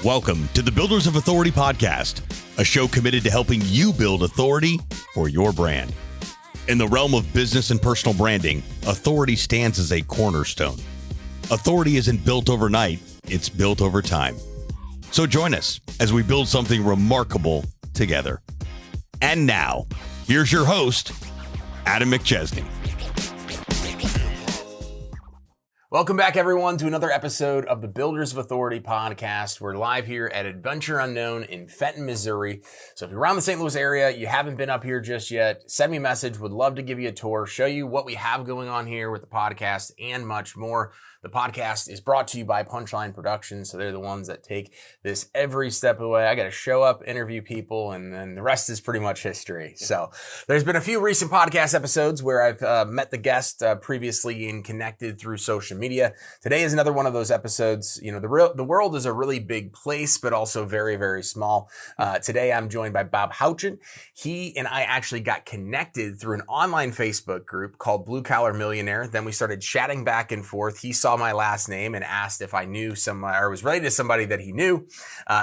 Welcome to the Builders of Authority podcast, a show committed to helping you build authority for your brand. In the realm of business and personal branding, authority stands as a cornerstone. Authority isn't built overnight, it's built over time. So join us as we build something remarkable together. And now, here's your host, Adam McChesney. Welcome back, everyone, to another episode of the Builders of Authority podcast. We're live here at Adventure Unknown in Fenton, Missouri. So if you're around the St. Louis area, you haven't been up here just yet, send me a message. Would love to give you a tour, show you what we have going on here with the podcast and much more. The podcast is brought to you by Punchline Productions, so they're the ones that take this every step of the way. I got to show up, interview people, and then the rest is pretty much history. So there's been a few recent podcast episodes where I've met the guest previously and connected through social media. Today is another one of those episodes. You know, the world is a really big place, but also very, very small. Today I'm joined by Bob Houchin. He and I actually got connected through an online Facebook group called Blue Collar Millionaire. Then we started chatting back and forth. He saw my last name and asked if I knew somebody or was related to somebody that he knew.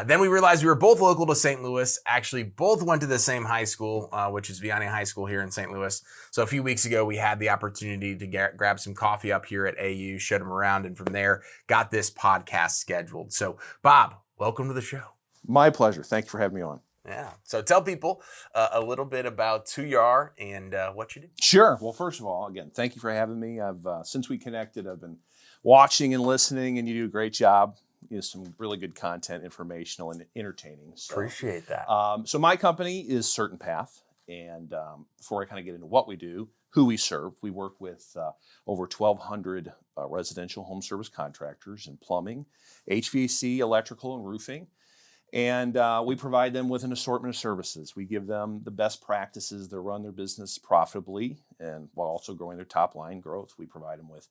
Then we realized we were both local to St. Louis, actually both went to the same high school, which is Vianney High School here in St. Louis. So a few weeks ago, we had the opportunity to grab some coffee up here at AU, showed him around, and from there, got this podcast scheduled. So Bob, welcome to the show. My pleasure. Thank you for having me on. Yeah. So tell people a little bit about who you are and what you do. Sure. Well, first of all, again, thank you for having me. I've since we connected, I've been watching and listening, and you do a great job. You know, some really good content, informational and entertaining. So, appreciate that. So my company is Certain Path, and before I kind of get into what we do, who we serve, we work with over 1,200 residential home service contractors in plumbing, HVAC, electrical, and roofing. And we provide them with an assortment of services. We give them the best practices to run their business profitably and while also growing their top line growth. We provide them with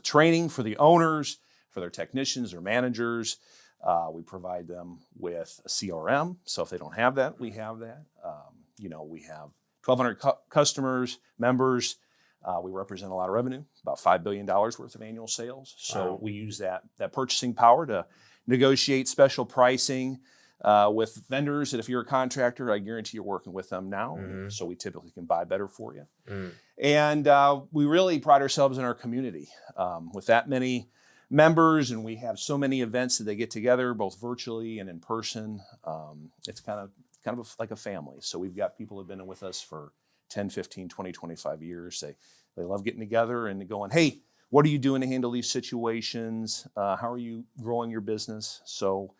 training for the owners, for their technicians, their managers. We provide them with a CRM. So if they don't have that, we have that. We have 1,200 customers, members. We represent a lot of revenue, about $5 billion worth of annual sales. So we use that purchasing power to negotiate special pricing with vendors that if you're a contractor, I guarantee you're working with them now. Mm-hmm. So we typically can buy better for you. Mm. And we really pride ourselves in our community. With that many members, and we have so many events that they get together, both virtually and in person, it's kind of like a family. So we've got people who have been with us for 10, 15, 20, 25 years. They love getting together and going, hey, what are you doing to handle these situations? How are you growing your business? So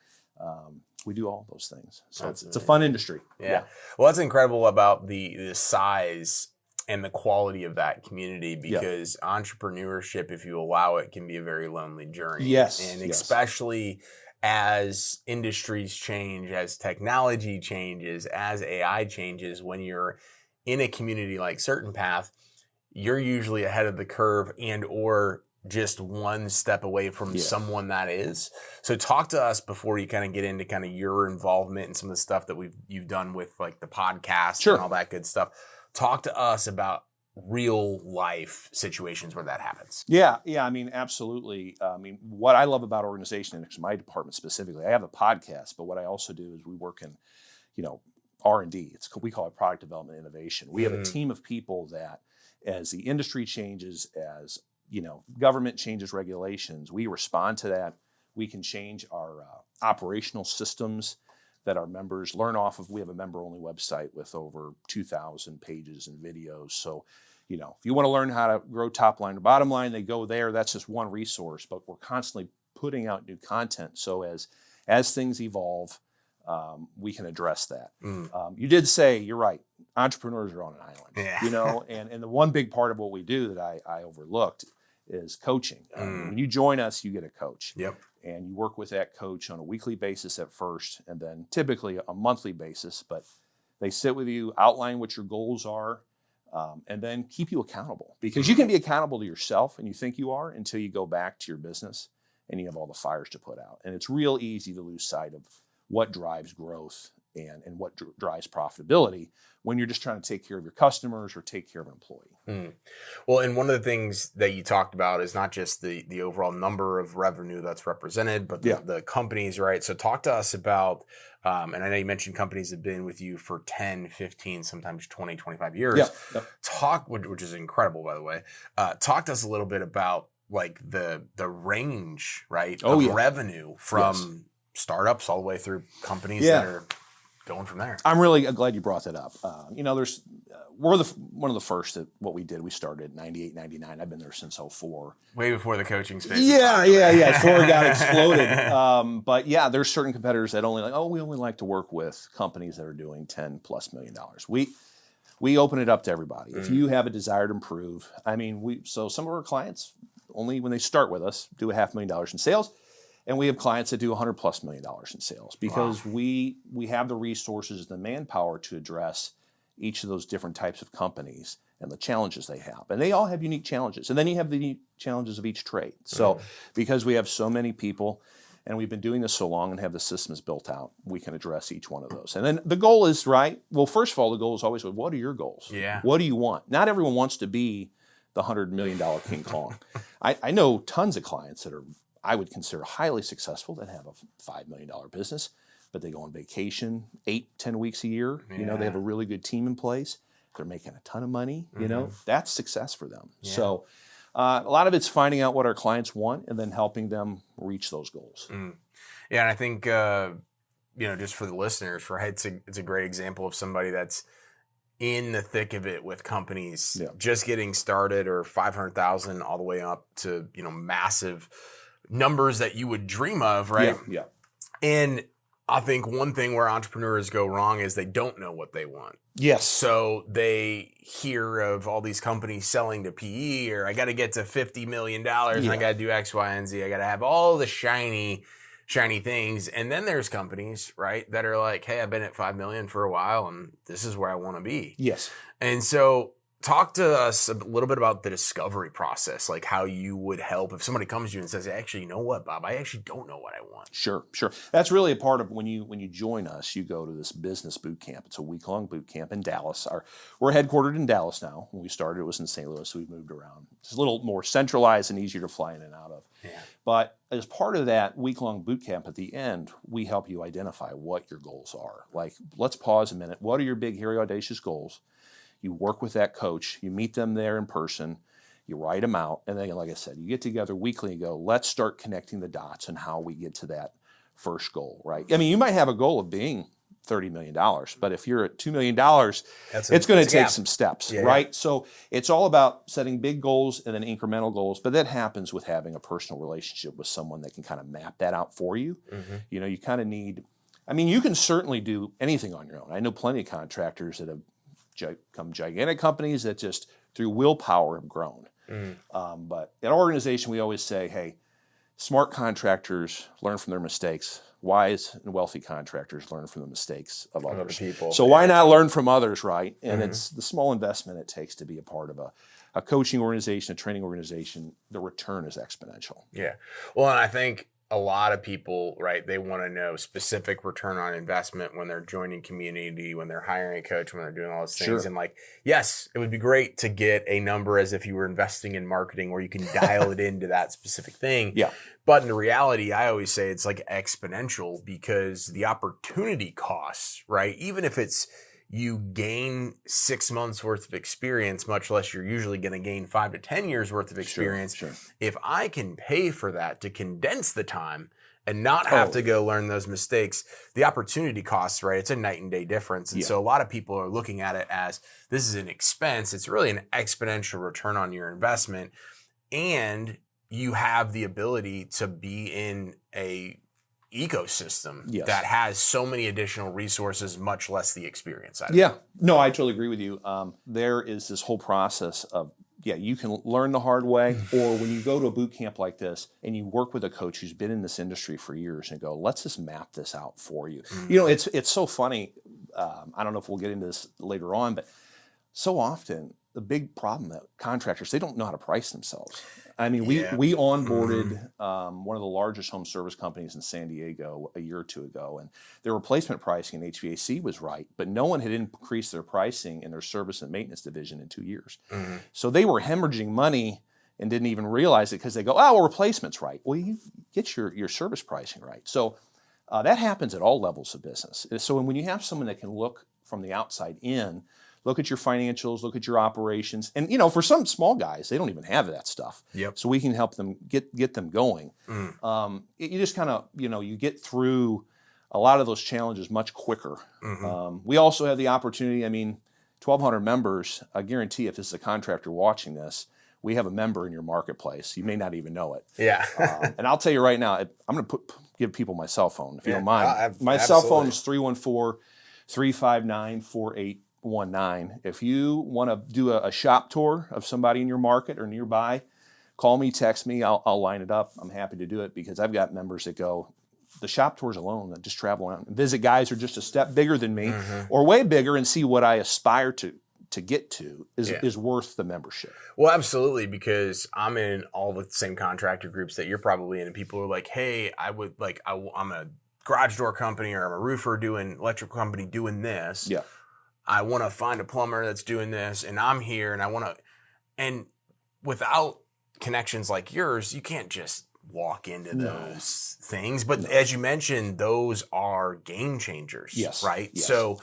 we do all those things. So it's a fun industry. Yeah. Well, that's incredible about the size and the quality of that community, because entrepreneurship, if you allow it, can be a very lonely journey. Yes. And especially as industries change, as technology changes, as AI changes, when you're in a community like Certain Path, you're usually ahead of the curve and or just one step away from someone that is. So talk to us before you kind of get into kind of your involvement and some of the stuff that you've done with like the podcast and all that good stuff. Talk to us about real life situations where that happens. Yeah. I mean, absolutely. What I love about organization, and my department specifically, I have a podcast, but what I also do is we work in, R&D. We call it product development innovation. We have a team of people that, as the industry changes, as government changes regulations, we respond to that. We can change our operational systems that our members learn off of. We have a member-only website with over 2,000 pages and videos. So, if you want to learn how to grow top line or bottom line, they go there. That's just one resource, but we're constantly putting out new content. So as things evolve, we can address that. You did say, you're right, entrepreneurs are on an island, and the one big part of what we do that I overlooked is coaching. When you join us, you get a coach. Yep. And you work with that coach on a weekly basis at first, and then typically a monthly basis, but they sit with you, outline what your goals are, and then keep you accountable. Because you can be accountable to yourself, and you think you are, until you go back to your business and you have all the fires to put out. And it's real easy to lose sight of what drives growth and what drives profitability when you're just trying to take care of your customers or take care of an employee. Well, and one of the things that you talked about is not just the overall number of revenue that's represented, but the companies, right? So talk to us about, and I know you mentioned companies have been with you for 10, 15, sometimes 20, 25 years. Talk, which is incredible, by the way. Talk to us a little bit about like the range, right, of revenue from startups all the way through companies that are going from there. I'm really glad you brought that up. We're one of the first at what we did. We started in 98, 99. I've been there since 04. Way before the coaching space. Yeah. Before it got exploded. But yeah, there's certain competitors that we only like to work with companies that are doing $10+ million. We open it up to everybody. If you have a desire to improve, so some of our clients only when they start with us do $500,000 in sales. And we have clients that do $100+ million in sales because we have the resources, the manpower to address each of those different types of companies and the challenges they have. And they all have unique challenges. And then you have the unique challenges of each trade. So because we have so many people and we've been doing this so long and have the systems built out, we can address each one of those. And then the goal is, well, first of all, the goal is always, what are your goals? Yeah. What do you want? Not everyone wants to be the $100 million King Kong. I know tons of clients that are I would consider highly successful that have a $5 million business, but they go on vacation 8-10 weeks a year. Yeah. They have a really good team in place. They're making a ton of money. That's success for them. Yeah. So a lot of it's finding out what our clients want and then helping them reach those goals. Yeah, and I think just for the listeners, it's a great example of somebody that's in the thick of it with companies just getting started, or 500,000 all the way up to massive numbers that you would dream of, right? Yeah. And I think one thing where entrepreneurs go wrong is they don't know what they want. Yes. So they hear of all these companies selling to PE, or I got to get to $50 million and I got to do X, Y, and Z. I got to have all the shiny things. And then there's companies, right, that are like, hey, I've been at 5 million for a while and this is where I want to be. Yes. And so talk to us a little bit about the discovery process, like how you would help if somebody comes to you and says, actually, you know what, Bob, I actually don't know what I want. Sure. That's really a part of when you join us, you go to this business boot camp. It's a week-long boot camp in Dallas. We're headquartered in Dallas now. When we started, it was in St. Louis, so we've moved around. It's a little more centralized and easier to fly in and out of. Yeah. But as part of that week-long boot camp, at the end, we help you identify what your goals are. Like, let's pause a minute. What are your big, hairy, audacious goals? You work with that coach, you meet them there in person, you write them out, and then, like I said, you get together weekly and go, let's start connecting the dots and how we get to that first goal, right? You might have a goal of being $30 million, but if you're at $2 million, it's going to take some steps, right? Yeah. So it's all about setting big goals and then incremental goals, but that happens with having a personal relationship with someone that can kind of map that out for you. You kind of need, you can certainly do anything on your own. I know plenty of contractors that have become gigantic companies that just through willpower have grown. But in our organization, we always say, hey, smart contractors learn from their mistakes. Wise and wealthy contractors learn from the mistakes of others. People. So why not learn from others, right? And it's the small investment it takes to be a part of a coaching organization, a training organization. The return is exponential. Yeah. Well, and I think a lot of people, right, they want to know specific return on investment when they're joining community, when they're hiring a coach, when they're doing all those things. And yes, it would be great to get a number as if you were investing in marketing where you can dial it into that specific thing. Yeah. But in the reality, I always say it's like exponential because the opportunity costs, right? Even if it's you gain 6 months worth of experience, much less you're usually going to gain 5 to 10 years worth of experience. Sure. If I can pay for that to condense the time and not have to go learn those mistakes, the opportunity costs, right? It's a night and day difference. And so a lot of people are looking at it as this is an expense. It's really an exponential return on your investment. And you have the ability to be in a ecosystem that has so many additional resources, much less the experience side. Yeah, no, I totally agree with you. There is this whole process of, you can learn the hard way, or when you go to a boot camp like this and you work with a coach who's been in this industry for years and go, let's just map this out for you. It's so funny. I don't know if we'll get into this later on, but so often the big problem that contractors, they don't know how to price themselves. I mean, we onboarded one of the largest home service companies in San Diego a year or two ago, and their replacement pricing in HVAC was right, but no one had increased their pricing in their service and maintenance division in 2 years. So they were hemorrhaging money and didn't even realize it because they go, oh, well, replacement's right. Well, you get your service pricing right. So that happens at all levels of business. So when you have someone that can look from the outside in, look at your financials, look at your operations. And, for some small guys, they don't even have that stuff. Yep. So we can help them get them going. You just kind of, you get through a lot of those challenges much quicker. We also have the opportunity, 1,200 members, I guarantee if this is a contractor watching this, we have a member in your marketplace. You may not even know it. Yeah. And I'll tell you right now, I'm going to give people my cell phone, if you don't mind. My cell phone is 314-359-4819. If you want to do a shop tour of somebody in your market or nearby, call me, text me, I'll line it up. I'm happy to do it because I've got members that go, the shop tours alone, that just travel around and visit guys who are just a step bigger than me or way bigger and see what I aspire to get to is worth the membership. Well, absolutely, because I'm in all the same contractor groups that you're probably in, and people are like, hey, I'm a garage door company or I'm a roofer doing electrical company doing this. Yeah. I want to find a plumber that's doing this, and I'm here, and without connections like yours, you can't just walk into those things. But as you mentioned, those are game changers, right? Yes. So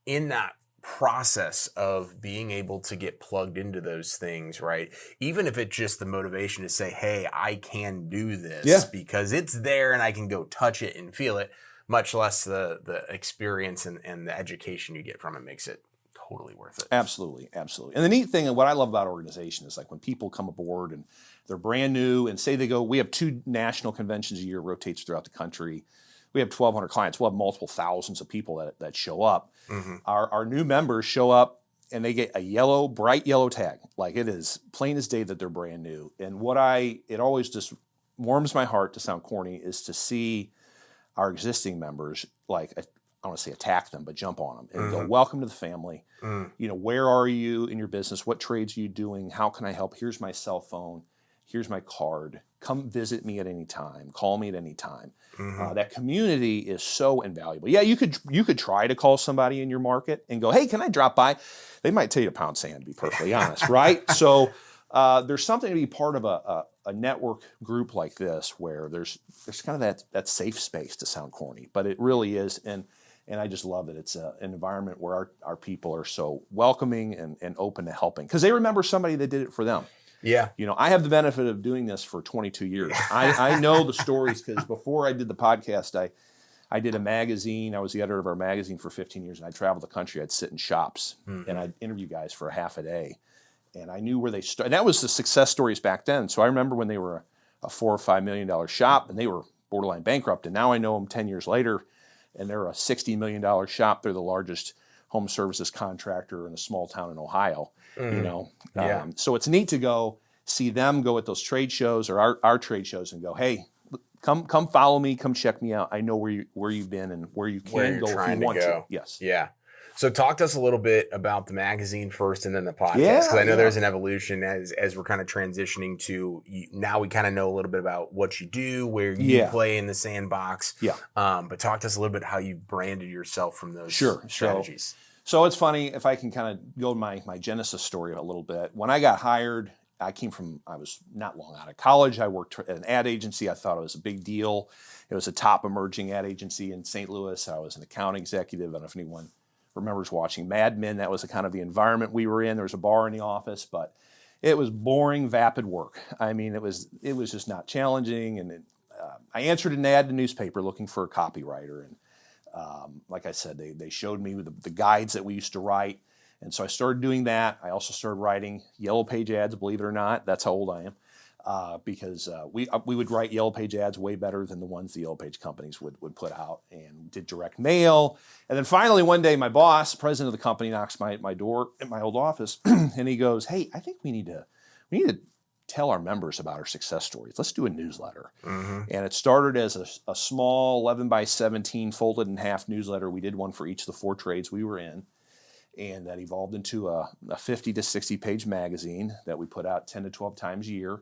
in that process of being able to get plugged into those things, right? Even if it's just the motivation to say, hey, I can do this because it's there and I can go touch it and feel it, much less the experience and the education you get from it makes it totally worth it. Absolutely. And the neat thing and what I love about our organization is like when people come aboard and they're brand new and say they go, we have 2 national conventions a year, rotates throughout the country. We have 1,200 clients. We'll have multiple thousands of people that show up. Our new members show up and they get a bright yellow tag. Like it is plain as day that they're brand new. And it always just warms my heart, to sound corny, is to see our existing members, like, I don't want to say attack them, but jump on them and go, welcome to the family. Where are you in your business? What trades are you doing? How can I help? Here's my cell phone. Here's my card. Come visit me at any time. Call me at any time. That community is so invaluable. Yeah, you could try to call somebody in your market and go, hey, can I drop by? They might tell you to pound sand, to be perfectly honest, right? So there's something to be part of a network group like this where there's kind of that safe space, to sound corny, but it really is. And I just love it. It's an environment where our people are so welcoming and open to helping because they remember somebody that did it for them. Yeah. I have the benefit of doing this for 22 years. I know the stories because before I did the podcast, I did a magazine. I was the editor of our magazine for 15 years, and I traveled the country. I'd sit in shops, and I'd interview guys for a half a day. And I knew where they started. That was the success stories back then. So I remember when they were a $4 or $5 million shop, and they were borderline bankrupt. And now I know them 10 years later, and they're a $60 million shop. They're the largest home services contractor in a small town in Ohio. So it's neat to go see them go at those trade shows or our trade shows and go, hey, come follow me, come check me out. I know where you've been and where you can go if you want to. Yes. Yeah. So talk to us a little bit about the magazine first and then the podcast, because I know there's an evolution as we're kind of transitioning to now we kind of know a little bit about what you do, where you play in the sandbox. Yeah. But talk to us a little bit how you branded yourself from those strategies. So it's funny, if I can kind of go my genesis story a little bit. When I got hired, I was not long out of college. I worked at an ad agency. I thought it was a big deal. It was a top emerging ad agency in St. Louis. I was an account executive. I don't know if anyone remembers watching Mad Men. That was the kind of the environment we were in. There was a bar in the office, but it was boring, vapid work. I mean, it was just not challenging. And I answered an ad in the newspaper looking for a copywriter. And like I said, they showed me the guides that we used to write. And so I started doing that. I also started writing Yellow Page ads, believe it or not. That's how old I am. Because we would write Yellow Page ads way better than the ones the Yellow Page companies would put out, and did direct mail. And then finally one day my boss, president of the company, knocks my door at my old office and he goes, hey, I think we need to tell our members about our success stories. Let's do a newsletter. And it started as a small 11 by 17 folded in half newsletter. We did one for each of the 4 trades we were in. And that evolved into a 50 to 60 page magazine that we put out 10 to 12 times a year.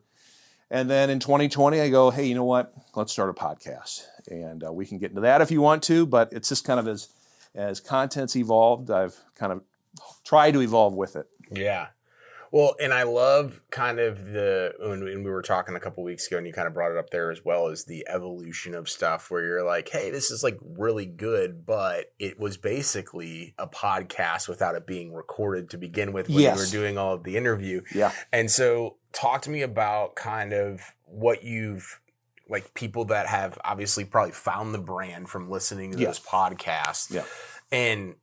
And then in 2020, I go, hey, you know what? Let's start a podcast. And we can get into that if you want to, but it's just kind of as content's evolved, I've kind of tried to evolve with it. Yeah. Well, and I love kind of when we were talking a couple weeks ago, and you kind of brought it up there as well, as the evolution of stuff where you're like, hey, this is like really good, but it was basically a podcast without it being recorded to begin with when you were doing all of the interview. Yeah. And so talk to me about kind of what you've, like, people that have obviously probably found the brand from listening to those podcasts. Yeah. And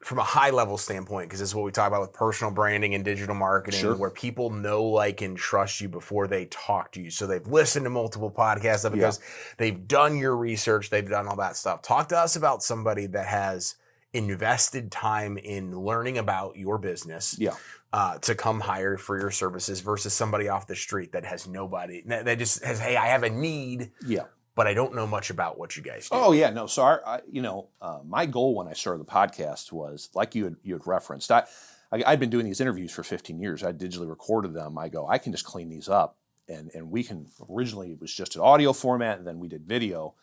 from a high level standpoint, because this is what we talk about with personal branding and digital marketing, where people know, like, and trust you before they talk to you. So they've listened to multiple podcasts because they've done your research, they've done all that stuff. Talk to us about somebody that has invested time in learning about your business to come hire for your services versus somebody off the street that has nobody, that just has, hey, I have a need. But I don't know much about what you guys do. Oh yeah, no. So my goal when I started the podcast was, like you had referenced. I'd been doing these interviews for 15 years. I digitally recorded them. I go, I can just clean these up, and we can. Originally, it was just an audio format, and then we did video.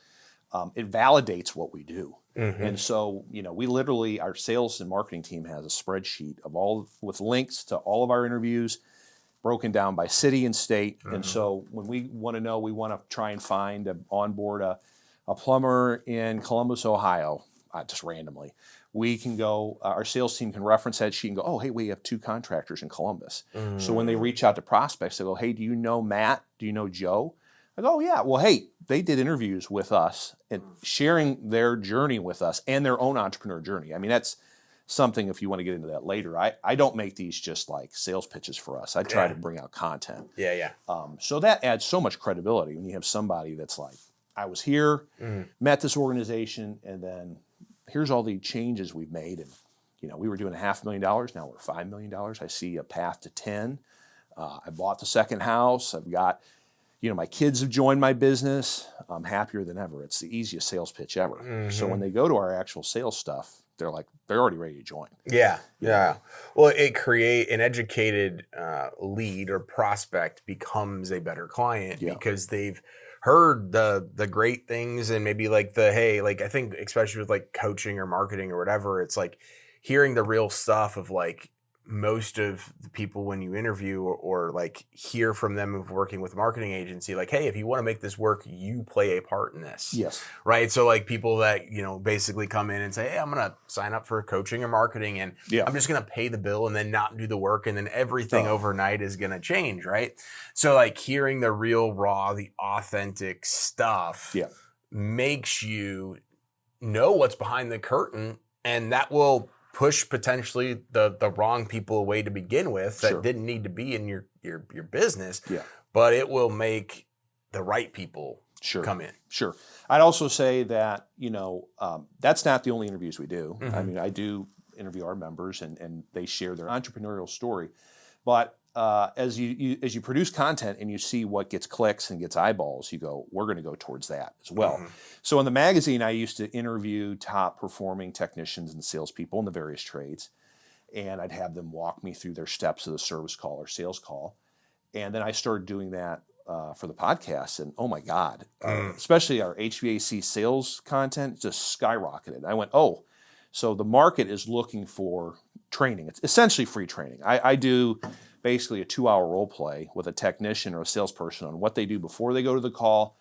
It validates what we do, and so we literally, our sales and marketing team has a spreadsheet of with links to all of our interviews, broken down by city and state. And so when we want to know, we want to try and onboard a plumber in Columbus, Ohio, just randomly. We can go, our sales team can reference that sheet and go, oh, hey, we have 2 contractors in Columbus. So when they reach out to prospects, they go, hey, do you know Matt? Do you know Joe? I go, oh, yeah. Well, hey, they did interviews with us and sharing their journey with us and their own entrepreneur journey. I mean, that's something, if you want to get into that later. I don't make these just like sales pitches for us. I try to bring out content. So that adds so much credibility when you have somebody that's like, I was here, met this organization, and then here's all the changes we've made. And we were doing $500,000, now we're $5 million. I see a path to 10. I bought the second house. I've got, my kids have joined my business. I'm happier than ever. It's the easiest sales pitch ever. So when they go to our actual sales stuff, they're already ready to join. Yeah. Well, it create an educated lead or prospect becomes a better client because they've heard the great things, and maybe like I think especially with like coaching or marketing or whatever, it's like hearing the real stuff of like most of the people when you interview or like hear from them of working with a marketing agency, like, hey, if you want to make this work, you play a part in this. Yes. Right. So like people that, basically come in and say, hey, I'm going to sign up for coaching or marketing, and I'm just going to pay the bill and then not do the work. And then everything overnight is going to change. Right. So like hearing the real raw, the authentic stuff makes you know what's behind the curtain, and that will push potentially the wrong people away to begin with that didn't need to be in your business. But it will make the right people come in. Sure. I'd also say that, that's not the only interviews we do. I mean, I do interview our members and they share their entrepreneurial story. But as you produce content and you see what gets clicks and gets eyeballs, you go, we're going to go towards that as well. So in the magazine, I used to interview top performing technicians and salespeople in the various trades, and I'd have them walk me through their steps of the service call or sales call. And then I started doing that for the podcast, and oh my God, especially our HVAC sales content just skyrocketed. I went, oh, so the market is looking for training. It's essentially free training. I do basically a 2-hour role play with a technician or a salesperson on what they do before they go to the call,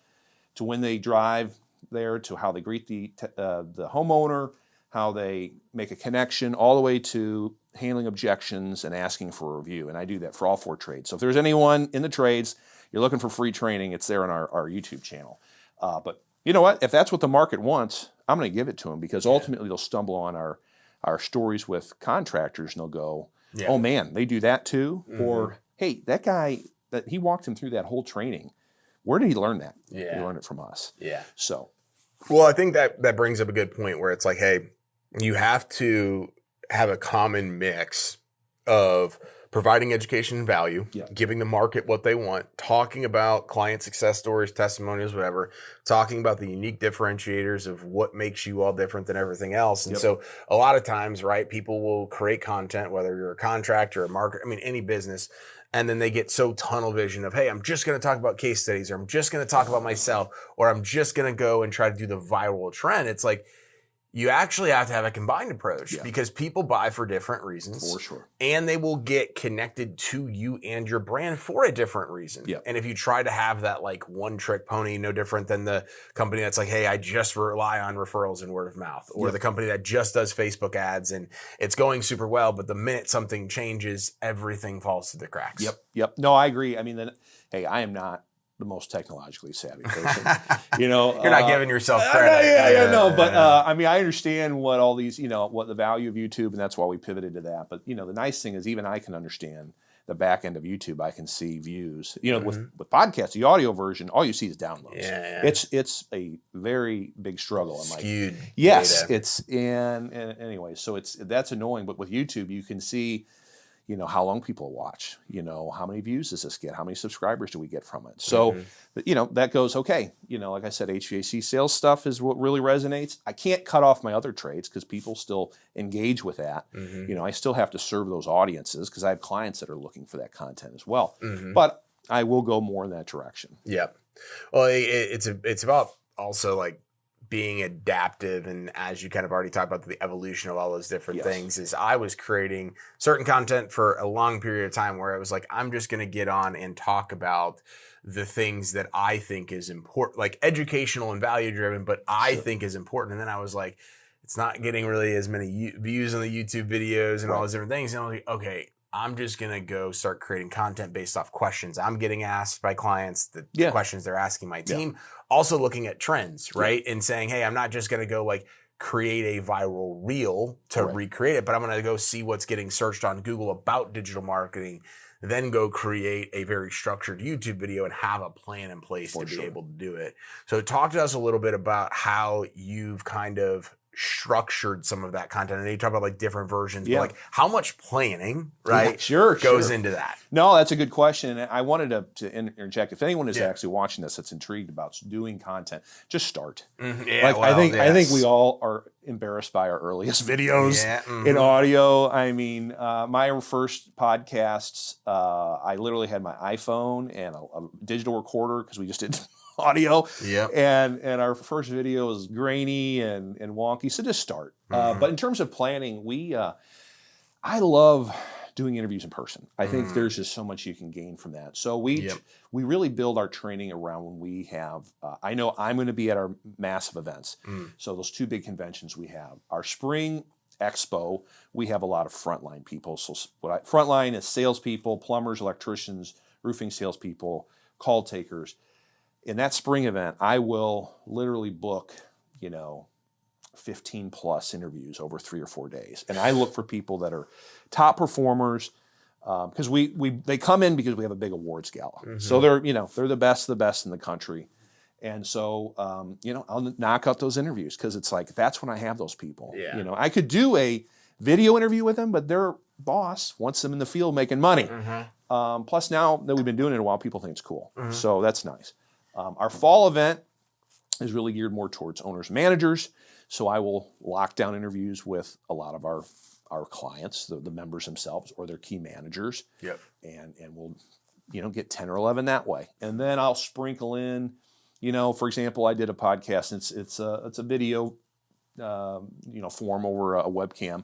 to when they drive there, to how they greet the homeowner, how they make a connection, all the way to handling objections and asking for a review. And I do that for all 4 trades. So if there's anyone in the trades, you're looking for free training, it's there on our YouTube channel. But you know what? If that's what the market wants, I'm going to give it to them, because ultimately they'll stumble on our stories with contractors and they'll go, oh man, they do that too? Or, hey, that guy, that he walked him through that whole training. Where did he learn that? He learned it from us. So, well, I think that brings up a good point where it's like, hey, you have to have a common mix of providing education and value, Yeah. giving the market what they want, talking about client success stories, testimonials, whatever, talking about the unique differentiators of what makes you all different than everything else. And so a lot of times, right, people will create content, whether you're a contractor, a marketer, I mean, any business, and then they get so tunnel vision of, hey, I'm just going to talk about case studies, or I'm just going to talk about myself, or I'm just going to go and try to do the viral trend. It's like, you actually have to have a combined approach because people buy for different reasons. For sure. And they will get connected to you and your brand for a different reason. Yeah. And if you try to have that like one trick pony, no different than the company that's like, hey, I just rely on referrals and word of mouth, or the company that just does Facebook ads and it's going super well, but the minute something changes, everything falls through the cracks. Yep. No, I agree. I mean, hey, I am not the most technologically savvy person. You know, you're not giving yourself credit. No, but I mean, I understand what all these, you know, what the value of YouTube, and that's why we pivoted to that. But you know, the nice thing is even I can understand the back end of YouTube. I can see views. You know, with podcasts, the audio version, all you see is downloads. It's a very big struggle. I'm skewed. Like, yes, data. It's and anyway, so that's annoying. But with YouTube, you can see, you know, how long people watch, you know, how many views does this get? How many subscribers do we get from it? So, you know, that goes, okay. You know, like I said, HVAC sales stuff is what really resonates. I can't cut off my other trades because people still engage with that. You know, I still have to serve those audiences because I have clients that are looking for that content as well. But I will go more in that direction. Yeah. Well, it's about also like being adaptive, and as you kind of already talked about the evolution of all those different things, is I was creating certain content for a long period of time where I was like, I'm just going to get on and talk about the things that I think is important, like educational and value driven, but I think is important. And then I was like, it's not getting really as many views on the YouTube videos and all those different things. And I was like, okay, I'm just going to go start creating content based off questions I'm getting asked by clients, the questions they're asking my team. Also looking at trends, right? And saying, hey, I'm not just going to go like create a viral reel to recreate it, but I'm going to go see what's getting searched on Google about digital marketing, then go create a very structured YouTube video and have a plan in place to be able to do it. So talk to us a little bit about how you've kind of structured some of that content. I know you talk about like different versions, but like how much planning, goes into that? No, that's a good question. And I wanted to interject. If anyone is actually watching this that's intrigued about doing content, just start. I think we all are embarrassed by our earliest videos in audio. I mean, my first podcasts, I literally had my iPhone and a digital recorder because we just did audio. And our first video was grainy and wonky. So just start. But in terms of planning, I love doing interviews in person. I think there's just so much you can gain from that. So we really build our training around when we have, I know I'm going to be at our massive events. So those two big conventions we have. Our spring expo, we have a lot of frontline people. So frontline is salespeople, plumbers, electricians, roofing salespeople, call takers. In that spring event, I will literally book, 15 plus interviews over 3 or 4 days. And I look for people that are top performers because they come in because we have a big awards gala. So they're the best in the country. And so, I'll knock out those interviews because it's like, that's when I have those people. I could do a video interview with them, but their boss wants them in the field making money. Plus now that we've been doing it a while, people think it's cool. So that's nice. Our fall event is really geared more towards owners and managers. So I will lock down interviews with a lot of our clients, the members themselves or their key managers. And we'll, get 10 or 11 that way. And then I'll sprinkle in, for example, I did a podcast. It's a video, form over a webcam.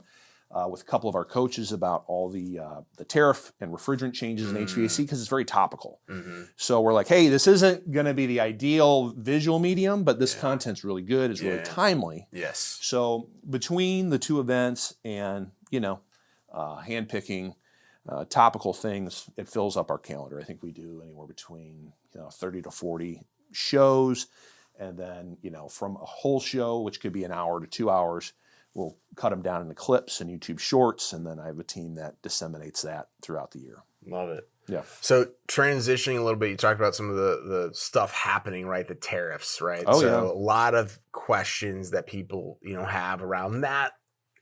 With a couple of our coaches about all the tariff and refrigerant changes in HVAC because it's very topical. So we're like, hey, this isn't going to be the ideal visual medium, but this content's really good. It's really timely. So between the two events and, handpicking topical things, it fills up our calendar. I think we do anywhere between 30 to 40 shows. And then, from a whole show, which could be an hour to 2 hours, we'll cut them down into clips and YouTube shorts, and then I have a team that disseminates that throughout the year. Love it. Yeah. So transitioning a little bit, you talked about some of the stuff happening, right? The tariffs, right? A lot of questions that people, have around that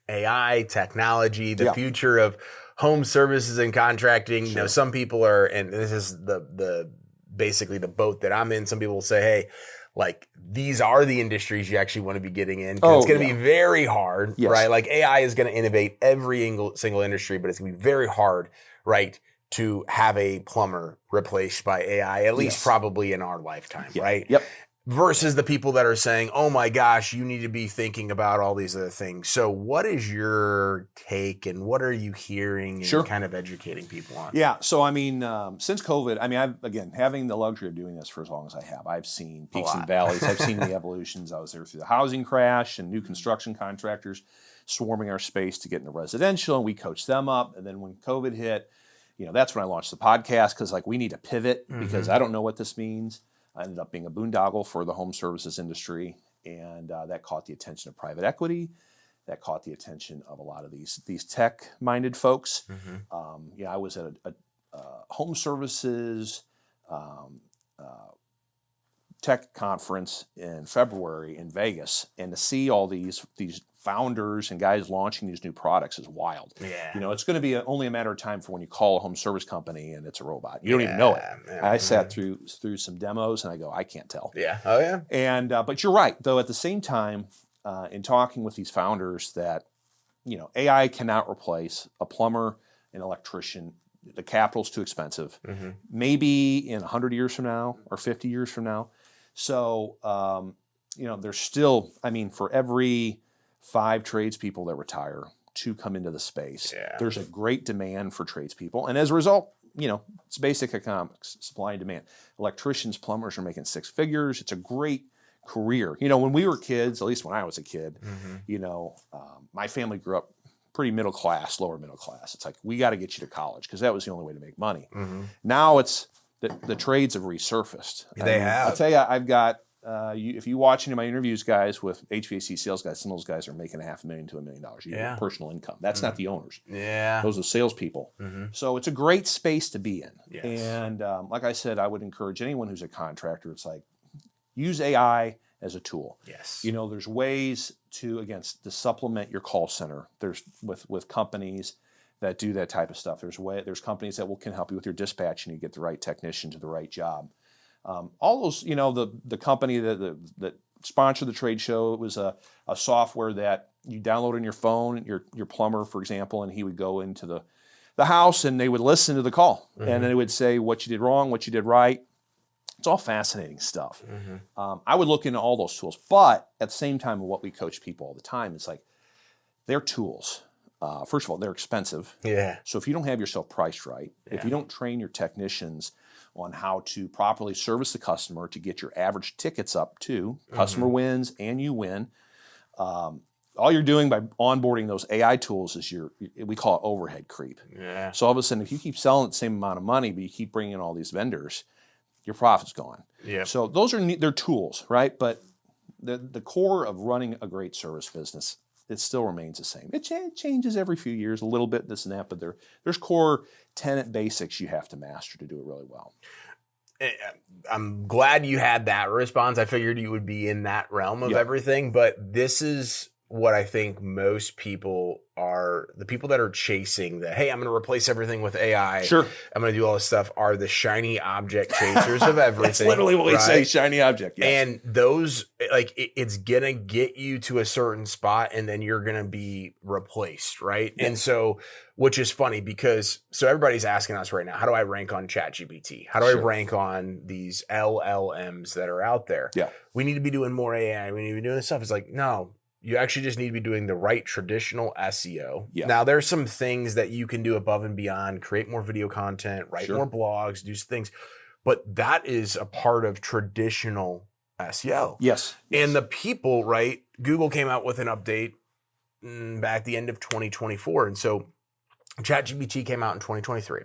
AI, technology, the future of home services and contracting. You know, some people are, and this is the basically the boat that I'm in. Some people will say, hey, like these are the industries you actually want to be getting in. It's going to be very hard, right? Like AI is going to innovate every single industry, but it's going to be very hard, right, to have a plumber replaced by AI, at least probably in our lifetime, right? Yep. Versus the people that are saying, oh my gosh, you need to be thinking about all these other things. So what is your take and what are you hearing and kind of educating people on? Yeah. So, I mean, since COVID, I mean, again, having the luxury of doing this for as long as I have, I've seen peaks and valleys. I've seen the evolutions. I was there through the housing crash and new construction contractors swarming our space to get into residential, and we coached them up. And then when COVID hit, you know, that's when I launched the podcast because like we need to pivot because I don't know what this means. I ended up being a boondoggle for the home services industry, and that caught the attention of private equity. That caught the attention of a lot of these tech-minded folks. I was at a home services tech conference in February in Vegas, and to see all these founders and guys launching these new products is wild. Yeah. You know, it's going to be only a matter of time for when you call a home service company and it's a robot. You don't even know it. I sat through some demos and I go, I can't tell. Yeah. Oh yeah. And but you're right, though. At the same time, in talking with these founders, that you know, AI cannot replace a plumber, an electrician. The capital's too expensive. Maybe in 100 years from now or 50 years from now. So you know, there's still, I mean, for every 5 tradespeople that retire, 2 come into the space. There's a great demand for tradespeople. And as a result, you know, it's basic economics, supply and demand. Electricians, plumbers are making 6 figures. It's a great career. You know, when we were kids, at least when I was a kid, you know, my family grew up pretty middle class, lower middle class. It's like, we got to get you to college because that was the only way to make money. Now it's, the trades have resurfaced. They have. I'll tell you, I've got, if you watch any of my interviews, guys, with HVAC sales guys, some of those guys are making $500,000 to $1 million a year in personal income. That's not the owners. Those are salespeople. So it's a great space to be in. And like I said, I would encourage anyone who's a contractor, it's like, use AI as a tool. You know, there's ways to, again, to supplement your call center. There's with companies that do that type of stuff. There's companies that can help you with your dispatch and you get the right technician to the right job. All those, you know, the company that sponsored the trade show, it was a software that you download on your phone, your plumber, for example, and he would go into the house and they would listen to the call. And then it would say what you did wrong, what you did right. It's all fascinating stuff. I would look into all those tools, but at the same time, what we coach people all the time is like, they're tools. First of all, they're expensive. So if you don't have yourself priced right, if you don't train your technicians on how to properly service the customer to get your average tickets up too, customer wins and you win. All you're doing by onboarding those AI tools is we call it overhead creep. So all of a sudden, if you keep selling the same amount of money, but you keep bringing in all these vendors, your profit's gone. So those they're tools, right? But the core of running a great service business, it still remains the same. It changes every few years, a little bit, this and that, but there's core tenet basics you have to master to do it really well. I'm glad you had that response. I figured you would be in that realm of everything, but this is what I think most people are, the people that are chasing the, hey, I'm going to replace everything with AI. I'm going to do all this stuff, are the shiny object chasers of everything. That's literally what we say, shiny object. And those, like, it's going to get you to a certain spot and then you're going to be replaced, right? And so, which is funny because, so everybody's asking us right now, how do I rank on ChatGPT? How do I rank on these LLMs that are out there? We need to be doing more AI. We need to be doing this stuff. It's like, no. You actually just need to be doing the right traditional SEO. Now, there's some things that you can do above and beyond, create more video content, write more blogs, do things. But that is a part of traditional SEO. And the people, right, Google came out with an update back at the end of 2024. And so ChatGPT came out in 2023.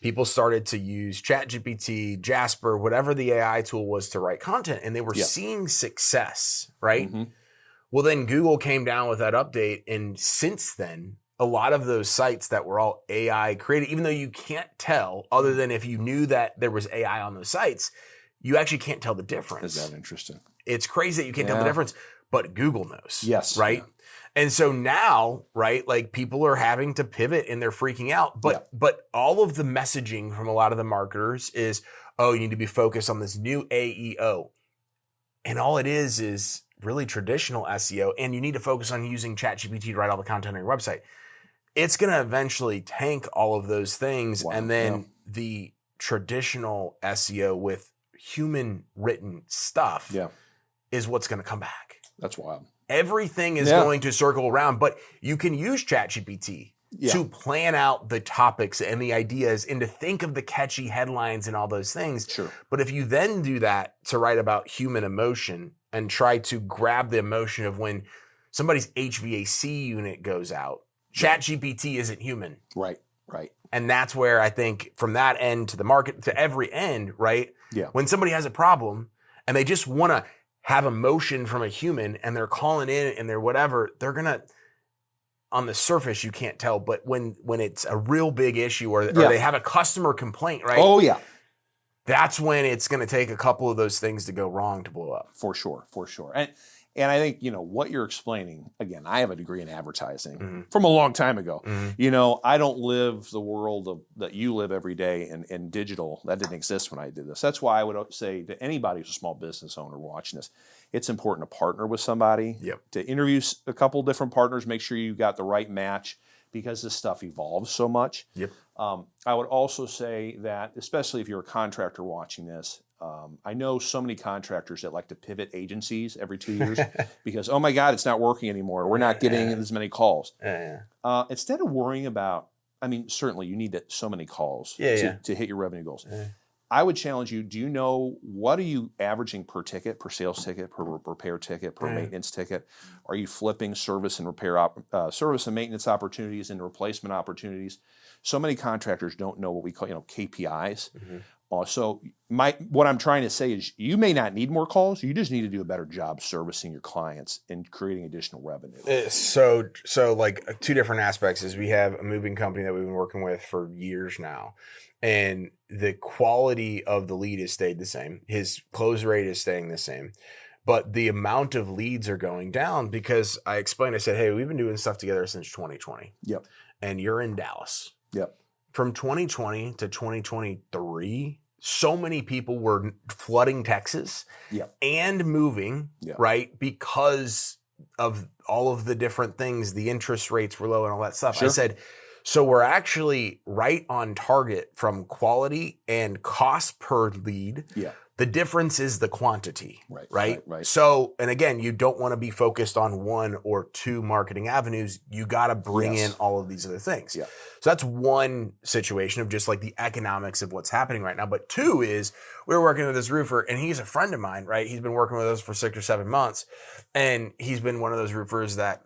People started to use ChatGPT, Jasper, whatever the AI tool was to write content, and they were seeing success, right? Well, then Google came down with that update. And since then, a lot of those sites that were all AI created, even though you can't tell, other than if you knew that there was AI on those sites, you actually can't tell the difference. Is that interesting? It's crazy that you can't tell the difference. but Google knows. Yes. Right. Yeah. And so now, right, like people are having to pivot and they're freaking out. But all of the messaging from a lot of the marketers is, oh, you need to be focused on this new AEO. And all it is really traditional SEO. And you need to focus on using ChatGPT to write all the content on your website. It's going to eventually tank all of those things. Wow. And then the traditional SEO with human written stuff is what's going to come back. That's wild. Everything is going to circle around, but you can use ChatGPT to plan out the topics and the ideas and to think of the catchy headlines and all those things. Sure. But if you then do that to write about human emotion and try to grab the emotion of when somebody's HVAC unit goes out, ChatGPT isn't human. Right. Right. And that's where I think from that end to the market to every end, right? Yeah. When somebody has a problem and they just want to have emotion from a human and they're calling in and they're whatever, they're going to, on the surface, you can't tell. But when it's a real big issue or they have a customer complaint, right? Oh, yeah. That's when it's going to take a couple of those things to go wrong to blow up. For sure. And I think, what you're explaining, again, I have a degree in advertising from a long time ago. I don't live the world that you live every day in digital. That didn't exist when I did this. That's why I would say to anybody who's a small business owner watching this, it's important to partner with somebody, to interview a couple different partners, make sure you got the right match because this stuff evolves so much. I would also say that, especially if you're a contractor watching this, I know so many contractors that like to pivot agencies every 2 years because, oh my God, it's not working anymore. We're not getting as many calls. Instead of worrying about, certainly you need so many calls to hit your revenue goals. I would challenge you, do you know what are you averaging per ticket, per sales ticket, per repair ticket, per maintenance ticket? Are you flipping service and repair, service and maintenance opportunities into replacement opportunities? So many contractors don't know what we call, KPIs. So what I'm trying to say is you may not need more calls. You just need to do a better job servicing your clients and creating additional revenue. So like two different aspects is we have a moving company that we've been working with for years now. And the quality of the lead has stayed the same. His close rate is staying the same. But the amount of leads are going down because I explained, I said, hey, we've been doing stuff together since 2020. And you're in Dallas. From 2020 to 2023, so many people were flooding Texas and moving, right? Because of all of the different things, the interest rates were low and all that stuff. I said, so we're actually right on target from quality and cost per lead. The difference is the quantity, right? So, and again, you don't want to be focused on one or two marketing avenues. You got to bring in all of these other things. So that's one situation of just like the economics of what's happening right now. But two is we were working with this roofer and he's a friend of mine, right? He's been working with us for 6 or 7 months. And he's been one of those roofers that,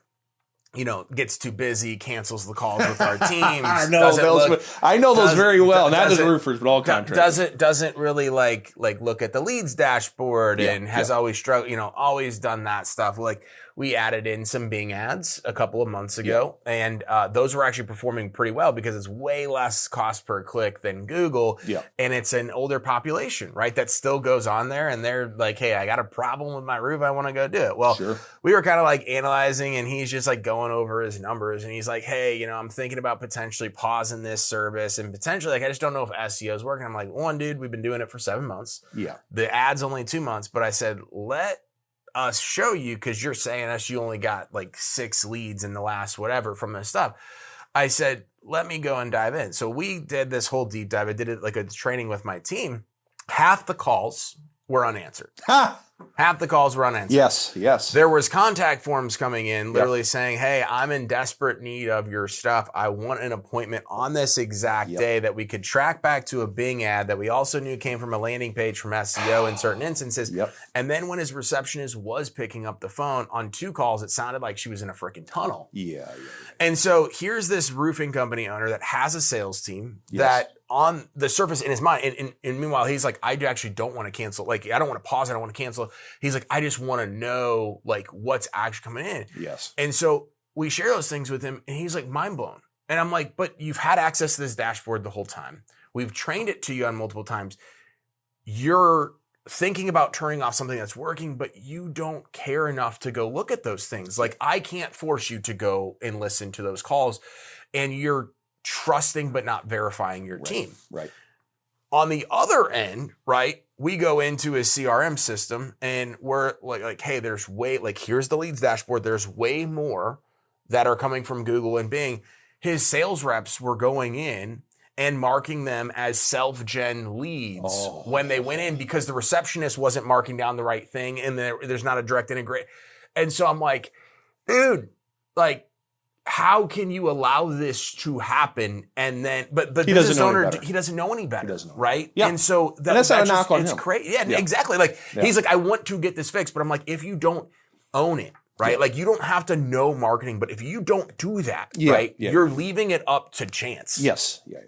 gets too busy, cancels the calls with our teams. I know those very well. Not just roofers, but all contractors. Doesn't really like look at the leads dashboard and has always struggled, always done that stuff. Like we added in some Bing ads a couple of months ago, and those were actually performing pretty well because it's way less cost per click than Google, and it's an older population, right? That still goes on there, and they're like, "Hey, I got a problem with my roof. I want to go do it." Well, we were kind of like analyzing, and he's just like going over his numbers, and he's like, "Hey, I'm thinking about potentially pausing this service, and potentially like I just don't know if SEO is working." I'm like, "One, dude, we've been doing it for 7 months. The ad's only 2 months," but I said, "Let us show you because you're saying us you only got like 6 leads in the last whatever from this stuff." I said, let me go and dive in. So we did this whole deep dive. I did it like a training with my team. Half the calls were unanswered. Half the calls were unanswered. Yes. There was contact forms coming in literally saying, hey, I'm in desperate need of your stuff. I want an appointment on this exact day that we could track back to a Bing ad that we also knew came from a landing page from SEO in certain instances. And then when his receptionist was picking up the phone on 2 calls, it sounded like she was in a freaking tunnel. And so here's this roofing company owner that has a sales team that on the surface in his mind, and meanwhile, he's like, I actually don't want to cancel. Like, I don't want to pause. I don't want to cancel. He's like, I just want to know like what's actually coming in. And so we share those things with him and he's like mind blown. And I'm like, but you've had access to this dashboard the whole time. We've trained it to you on multiple times. Your thinking about turning off something that's working, but you don't care enough to go look at those things. Like, I can't force you to go and listen to those calls, and you're trusting but not verifying your team. Right. On the other end, right, we go into a CRM system and we're like, hey, here's the leads dashboard. There's way more that are coming from Google and Bing. His sales reps were going in and marking them as self-gen leads when they went in, because the receptionist wasn't marking down the right thing, and there's not a direct integrate. And so I'm like, dude, like, how can you allow this to happen? And then, but he doesn't know any owner, better. he doesn't know any better, He doesn't know. right? Yeah. And so that's not a knock on it's him. Crazy. Yeah, exactly. Like, he's like, I want to get this fixed, but I'm like, if you don't own it, right? Like, you don't have to know marketing, but if you don't do that, right, you're leaving it up to chance. Yes. Yeah.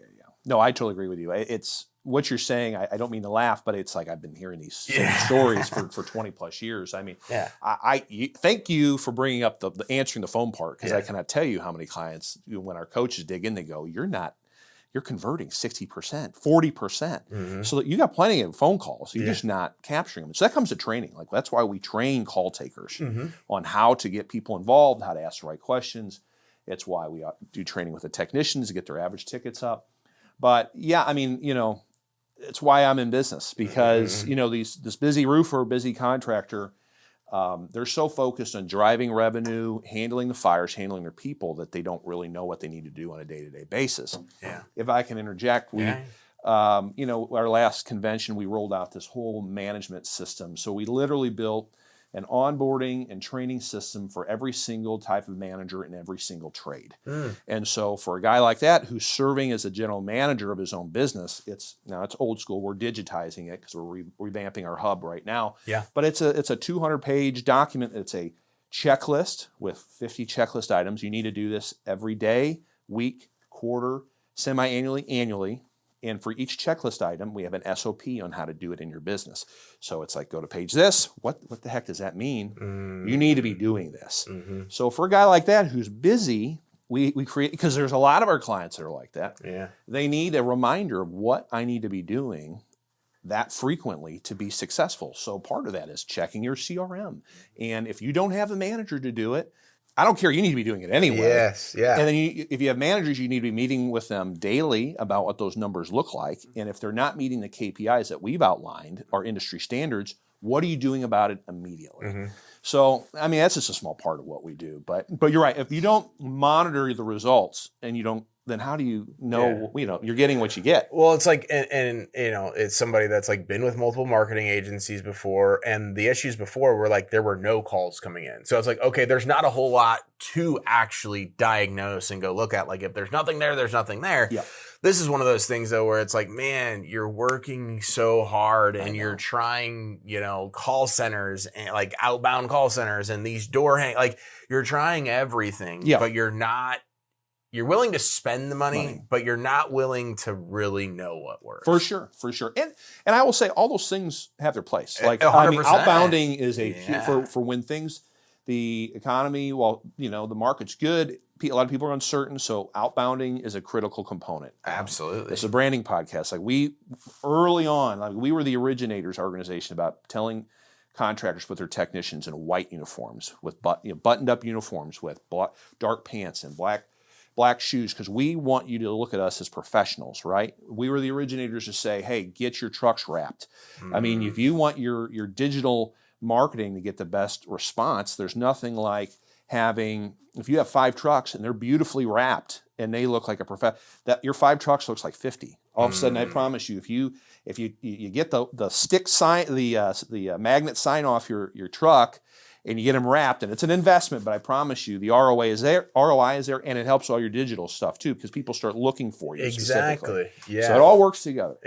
No, I totally agree with you. It's what you're saying. I don't mean to laugh, but it's like I've been hearing these stories for 20 plus years. I mean, thank you for bringing up the answering the phone part, because I cannot tell you how many clients, when our coaches dig in, they go, you're converting 60%, 40%. So that you got plenty of phone calls. You're just not capturing them. So that comes to training. Like, that's why we train call takers on how to get people involved, how to ask the right questions. It's why we do training with the technicians to get their average tickets up. But yeah, I mean, it's why I'm in business, because, this busy roofer, busy contractor, they're so focused on driving revenue, handling the fires, handling their people, that they don't really know what they need to do on a day-to-day basis. Yeah. If I can interject, our last convention, we rolled out this whole management system. So we literally built an onboarding and training system for every single type of manager in every single trade. And so for a guy like that who's serving as a general manager of his own business, it's old school. We're digitizing it because we're revamping our hub right now. Yeah. But it's a 200-page document. It's a checklist with 50 checklist items. You need to do this every day, week, quarter, semi-annually, annually. And for each checklist item, we have an SOP on how to do it in your business. So it's like, go to page this. What the heck does that mean? You need to be doing this. So for a guy like that who's busy, we create, because there's a lot of our clients that are like that. Yeah. They need a reminder of what I need to be doing that frequently to be successful. So part of that is checking your CRM. And if you don't have a manager to do it, I don't care. You need to be doing it anyway. Yes, yeah. And then if you have managers, you need to be meeting with them daily about what those numbers look like. And if they're not meeting the KPIs that we've outlined, our industry standards, what are you doing about it immediately? So, I mean, that's just a small part of what we do. But you're right. If you don't monitor the results and you don't, then how do you know, you're getting what you get? Well, it's like, and it's somebody that's like been with multiple marketing agencies before, and the issues before were like, there were no calls coming in. So it's like, okay, there's not a whole lot to actually diagnose and go look at. Like, if there's nothing there, there's nothing there. Yeah. This is one of those things though, where it's like, man, you're working so hard and you're trying, call centers and like outbound call centers and these like you're trying everything, but you're willing to spend the money, but you're not willing to really know what works. For sure. And I will say all those things have their place. Like, 100%. I mean, outbounding is for when the economy, the market's good, a lot of people are uncertain, so outbounding is a critical component. Absolutely. It's a branding podcast. Like, we, early on, we were the originators organization about telling contractors put their technicians in white uniforms with buttoned up uniforms with dark pants and black shoes, because we want you to look at us as professionals, right? We were the originators to say, hey, get your trucks wrapped. I mean, if you want your digital marketing to get the best response, there's nothing like if you have 5 trucks and they're beautifully wrapped and they look like that your 5 trucks looks like 50. All of a sudden, I promise you, if you get the stick sign, the magnet sign off your truck, and you get them wrapped, and it's an investment, but I promise you the ROI is there, and it helps all your digital stuff too, because people start looking for you. Exactly. Yeah. So it all works together.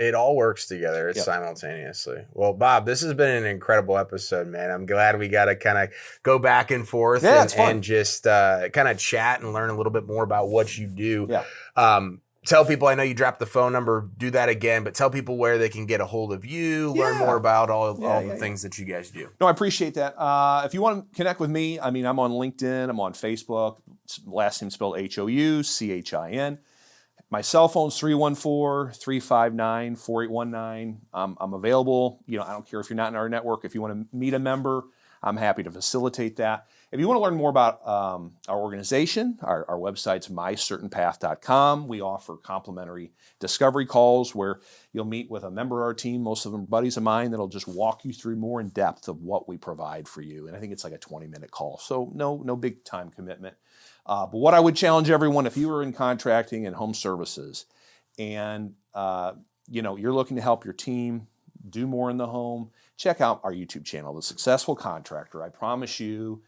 It's simultaneously. Well, Bob, this has been an incredible episode, man. I'm glad we got to kind of go back and forth and just kind of chat and learn a little bit more about what you do. Yeah. Tell people, I know you dropped the phone number, do that again, but tell people where they can get a hold of you, learn more about all the things that you guys do. No, I appreciate that. If you want to connect with me, I mean, I'm on LinkedIn, I'm on Facebook, last name spelled Houchin. My cell phone's 314-359-4819. I'm available. I don't care if you're not in our network. If you want to meet a member, I'm happy to facilitate that. If you want to learn more about our organization, our website's mycertainpath.com. We offer complimentary discovery calls where you'll meet with a member of our team, most of them buddies of mine, that'll just walk you through more in depth of what we provide for you. And I think it's like a 20-minute call, so no big time commitment. But what I would challenge everyone, if you are in contracting and home services and you're looking to help your team do more in the home, check out our YouTube channel, The Successful Contractor. I promise you,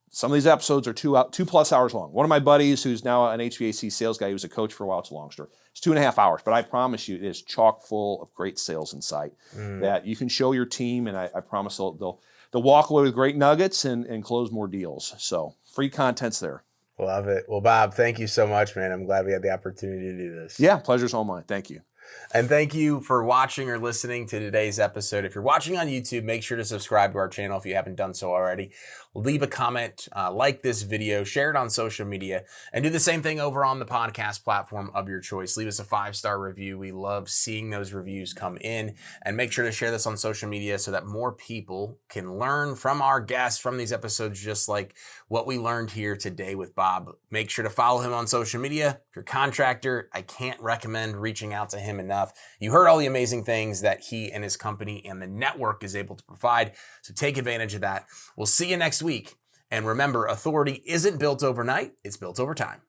some of these episodes are 2+ hours long. One of my buddies, who's now an HVAC sales guy, he was a coach for a while, it's a long story. It's 2.5 hours, but I promise you it is chock full of great sales insight that you can show your team, and I promise they'll walk away with great nuggets and close more deals. So free content's there. Love it. Well, Bob, thank you so much, man. I'm glad we had the opportunity to do this. Yeah, pleasure's all mine. Thank you. And thank you for watching or listening to today's episode. If you're watching on YouTube, make sure to subscribe to our channel if you haven't done so already. Leave a comment, like this video, share it on social media, and do the same thing over on the podcast platform of your choice. Leave us a 5-star review. We love seeing those reviews come in. And make sure to share this on social media so that more people can learn from our guests from these episodes, just like what we learned here today with Bob. Make sure to follow him on social media. If you're a contractor, I can't recommend reaching out to him enough. You heard all the amazing things that he and his company and the network is able to provide. So take advantage of that. We'll see you next week. And remember, authority isn't built overnight. It's built over time.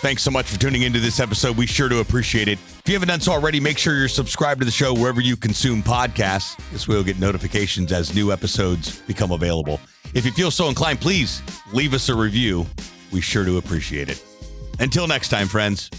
Thanks so much for tuning into this episode. We sure do appreciate it. If you haven't done so already, make sure you're subscribed to the show wherever you consume podcasts. This way you'll get notifications as new episodes become available. If you feel so inclined, please leave us a review. We sure do appreciate it. Until next time, friends.